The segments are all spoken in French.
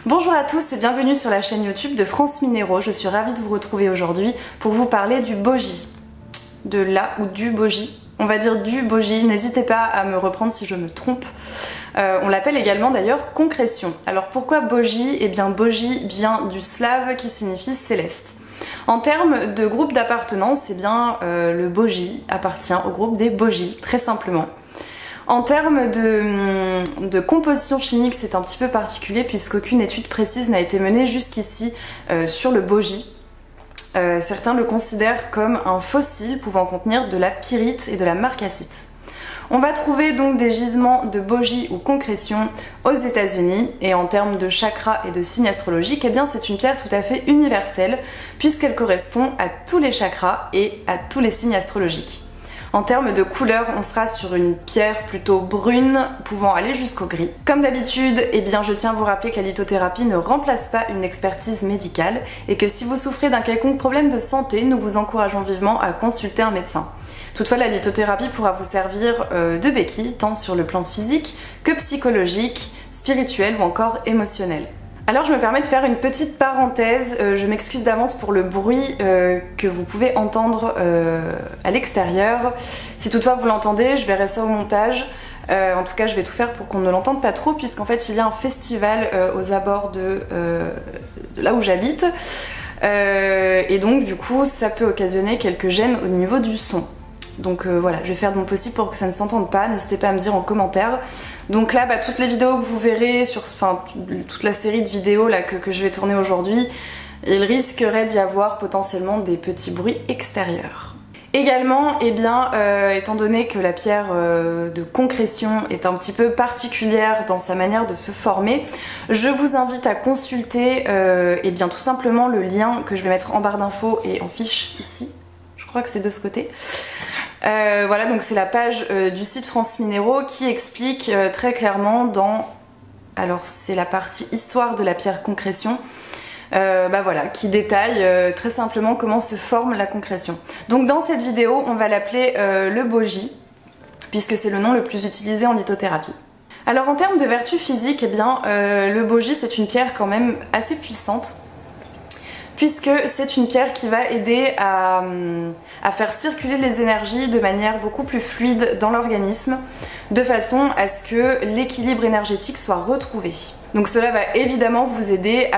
Bonjour à tous et bienvenue sur la chaîne YouTube de France Minéraux. Je suis ravie de vous retrouver aujourd'hui pour vous parler du bogie. De la ou du bogie. On va dire du bogie, n'hésitez pas à me reprendre si je me trompe. On l'appelle également d'ailleurs concrétion. Alors pourquoi bogie? Eh bien bogie vient du slave qui signifie céleste. En termes de groupe d'appartenance, eh bien le bogie appartient au groupe des bogies, très simplement. En termes de composition chimique, c'est un petit peu particulier puisqu'aucune étude précise n'a été menée jusqu'ici sur le bogie. Certains le considèrent comme un fossile pouvant contenir de la pyrite et de la marcassite. On va trouver donc des gisements de bogie ou concrétion aux États-Unis et en termes de chakras et de signes astrologiques, eh bien c'est une pierre tout à fait universelle puisqu'elle correspond à tous les chakras et à tous les signes astrologiques. En termes de couleur, on sera sur une pierre plutôt brune, pouvant aller jusqu'au gris. Comme d'habitude, eh bien, je tiens à vous rappeler que la lithothérapie ne remplace pas une expertise médicale et que si vous souffrez d'un quelconque problème de santé, nous vous encourageons vivement à consulter un médecin. Toutefois, la lithothérapie pourra vous servir de béquille, tant sur le plan physique que psychologique, spirituel ou encore émotionnel. Alors je me permets de faire une petite parenthèse, je m'excuse d'avance pour le bruit que vous pouvez entendre à l'extérieur. Si toutefois vous l'entendez, je verrai ça au montage. En tout cas je vais tout faire pour qu'on ne l'entende pas trop puisqu'en fait il y a un festival aux abords de là où j'habite. Et donc du coup ça peut occasionner quelques gênes au niveau du son. Donc voilà, je vais faire de mon possible pour que ça ne s'entende pas, n'hésitez pas à me dire en commentaire. Donc là, toutes les vidéos que vous verrez, toute la série de vidéos là, que je vais tourner aujourd'hui, il risquerait d'y avoir potentiellement des petits bruits extérieurs. Également, eh bien, étant donné que la pierre de concrétion est un petit peu particulière dans sa manière de se former, je vous invite à consulter eh bien, tout simplement le lien que je vais mettre en barre d'infos et en fiche ici. Je crois que c'est de ce côté. Voilà, donc c'est la page du site France Minéraux qui explique très clairement alors c'est la partie histoire de la pierre concrétion, voilà, qui détaille très simplement comment se forme la concrétion. Donc dans cette vidéo, on va l'appeler le bogie, puisque c'est le nom le plus utilisé en lithothérapie. Alors en termes de vertus physiques, eh bien, le bogie c'est une pierre quand même assez puissante, puisque c'est une pierre qui va aider à faire circuler les énergies de manière beaucoup plus fluide dans l'organisme, de façon à ce que l'équilibre énergétique soit retrouvé. Donc cela va évidemment vous aider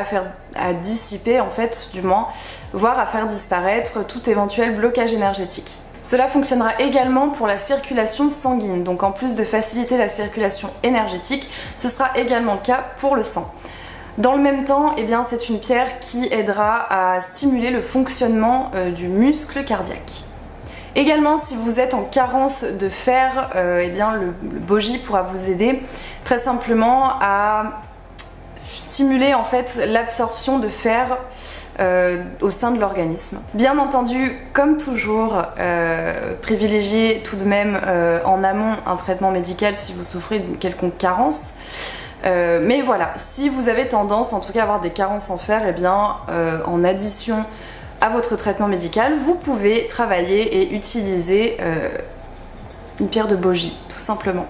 à dissiper, en fait, du moins, voire à faire disparaître tout éventuel blocage énergétique. Cela fonctionnera également pour la circulation sanguine, donc en plus de faciliter la circulation énergétique, ce sera également le cas pour le sang. Dans le même temps, eh bien, c'est une pierre qui aidera à stimuler le fonctionnement du muscle cardiaque. Également, si vous êtes en carence de fer, eh bien, le bogie pourra vous aider très simplement à stimuler en fait l'absorption de fer au sein de l'organisme. Bien entendu, comme toujours, privilégiez tout de même en amont un traitement médical si vous souffrez d'une quelconque carence. Mais voilà, si vous avez tendance en tout cas à avoir des carences en fer, eh bien en addition à votre traitement médical, vous pouvez travailler et utiliser une pierre de bogie, tout simplement.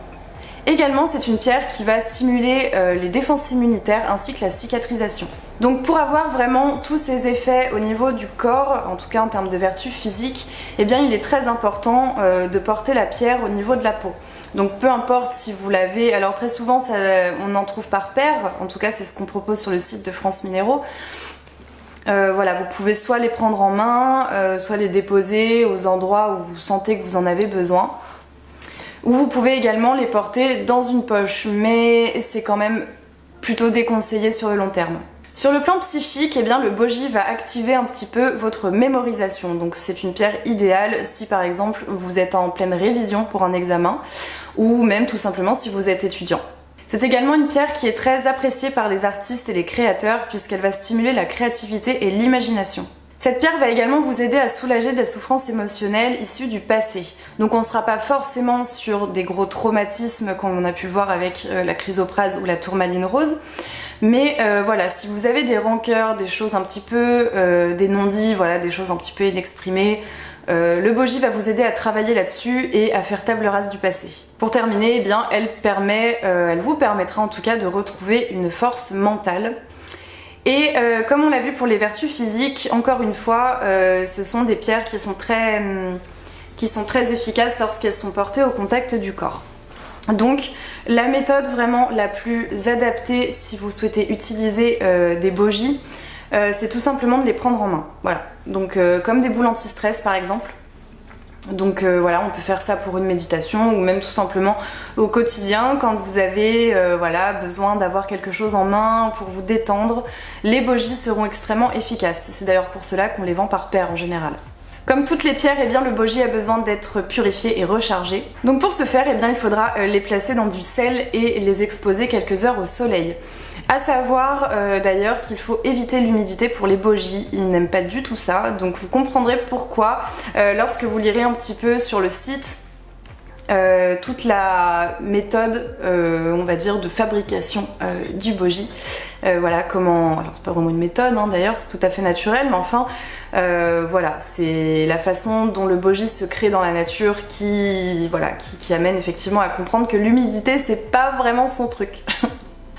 Également, c'est une pierre qui va stimuler les défenses immunitaires ainsi que la cicatrisation. Donc pour avoir vraiment tous ces effets au niveau du corps, en tout cas en termes de vertus physiques, eh bien il est très important de porter la pierre au niveau de la peau. Donc peu importe si vous l'avez, alors très souvent on en trouve par paire, en tout cas c'est ce qu'on propose sur le site de France Minéraux. Voilà, vous pouvez soit les prendre en main, soit les déposer aux endroits où vous sentez que vous en avez besoin. Ou vous pouvez également les porter dans une poche, mais c'est quand même plutôt déconseillé sur le long terme. Sur le plan psychique, eh bien, le bogie va activer un petit peu votre mémorisation. Donc c'est une pierre idéale si par exemple vous êtes en pleine révision pour un examen ou même tout simplement si vous êtes étudiant. C'est également une pierre qui est très appréciée par les artistes et les créateurs puisqu'elle va stimuler la créativité et l'imagination. Cette pierre va également vous aider à soulager des souffrances émotionnelles issues du passé. Donc on ne sera pas forcément sur des gros traumatismes comme on a pu le voir avec la chrysoprase ou la tourmaline rose. Mais voilà, si vous avez des rancœurs, des choses un petit peu, des non-dits, voilà, des choses un petit peu inexprimées, Le bogie va vous aider à travailler là-dessus et à faire table rase du passé. Pour terminer, eh bien, elle vous permettra en tout cas de retrouver une force mentale. Et comme on l'a vu pour les vertus physiques, encore une fois, ce sont des pierres qui sont très efficaces lorsqu'elles sont portées au contact du corps. Donc la méthode vraiment la plus adaptée si vous souhaitez utiliser des bogies, c'est tout simplement de les prendre en main. Voilà. Donc comme des boules anti-stress par exemple. Donc voilà, on peut faire ça pour une méditation ou même tout simplement au quotidien quand vous avez besoin d'avoir quelque chose en main pour vous détendre. Les bogies seront extrêmement efficaces. C'est d'ailleurs pour cela qu'on les vend par paire en général. Comme toutes les pierres, eh bien, le bogie a besoin d'être purifié et rechargé. Donc pour ce faire, eh bien, il faudra les placer dans du sel et les exposer quelques heures au soleil. À savoir d'ailleurs qu'il faut éviter l'humidité pour les bogies, ils n'aiment pas du tout ça, donc vous comprendrez pourquoi lorsque vous lirez un petit peu sur le site toute la méthode, on va dire, de fabrication du bogie. Voilà comment, alors c'est pas vraiment une méthode d'ailleurs, c'est tout à fait naturel, mais enfin voilà, c'est la façon dont le bogie se crée dans la nature qui amène effectivement à comprendre que l'humidité c'est pas vraiment son truc.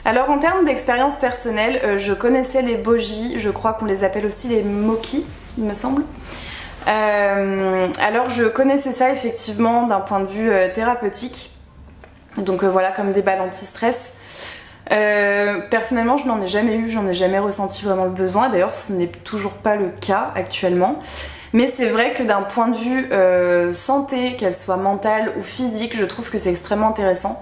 Alors en termes d'expérience personnelle, je connaissais les bogies, je crois qu'on les appelle aussi les moki, il me semble. Alors je connaissais ça effectivement d'un point de vue thérapeutique, donc voilà, comme des balles anti-stress. Personnellement je n'en ai jamais eu, j'en ai jamais ressenti vraiment le besoin, d'ailleurs ce n'est toujours pas le cas actuellement. Mais c'est vrai que d'un point de vue santé, qu'elle soit mentale ou physique, je trouve que c'est extrêmement intéressant.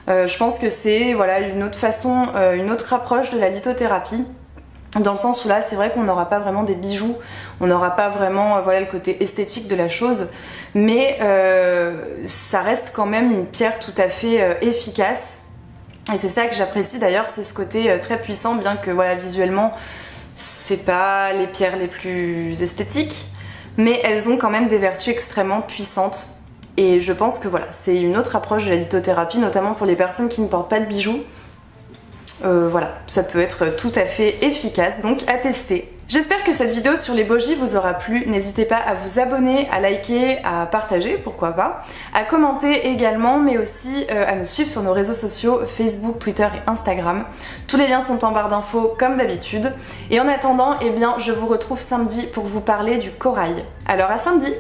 Je pense que c'est voilà, une autre façon, une autre approche de la lithothérapie. Dans le sens où là, c'est vrai qu'on n'aura pas vraiment des bijoux, on n'aura pas vraiment le côté esthétique de la chose, mais ça reste quand même une pierre tout à fait efficace. Et c'est ça que j'apprécie d'ailleurs, c'est ce côté très puissant, bien que voilà, visuellement, c'est pas les pierres les plus esthétiques, mais elles ont quand même des vertus extrêmement puissantes. Et je pense que voilà, c'est une autre approche de la lithothérapie, notamment pour les personnes qui ne portent pas de bijoux. Voilà, ça peut être tout à fait efficace, donc à tester. J'espère que cette vidéo sur les bogies vous aura plu. N'hésitez pas à vous abonner, à liker, à partager, pourquoi pas, à commenter également, mais aussi à nous suivre sur nos réseaux sociaux, Facebook, Twitter et Instagram. Tous les liens sont en barre d'infos comme d'habitude. Et en attendant, eh bien, je vous retrouve samedi pour vous parler du corail. Alors à samedi!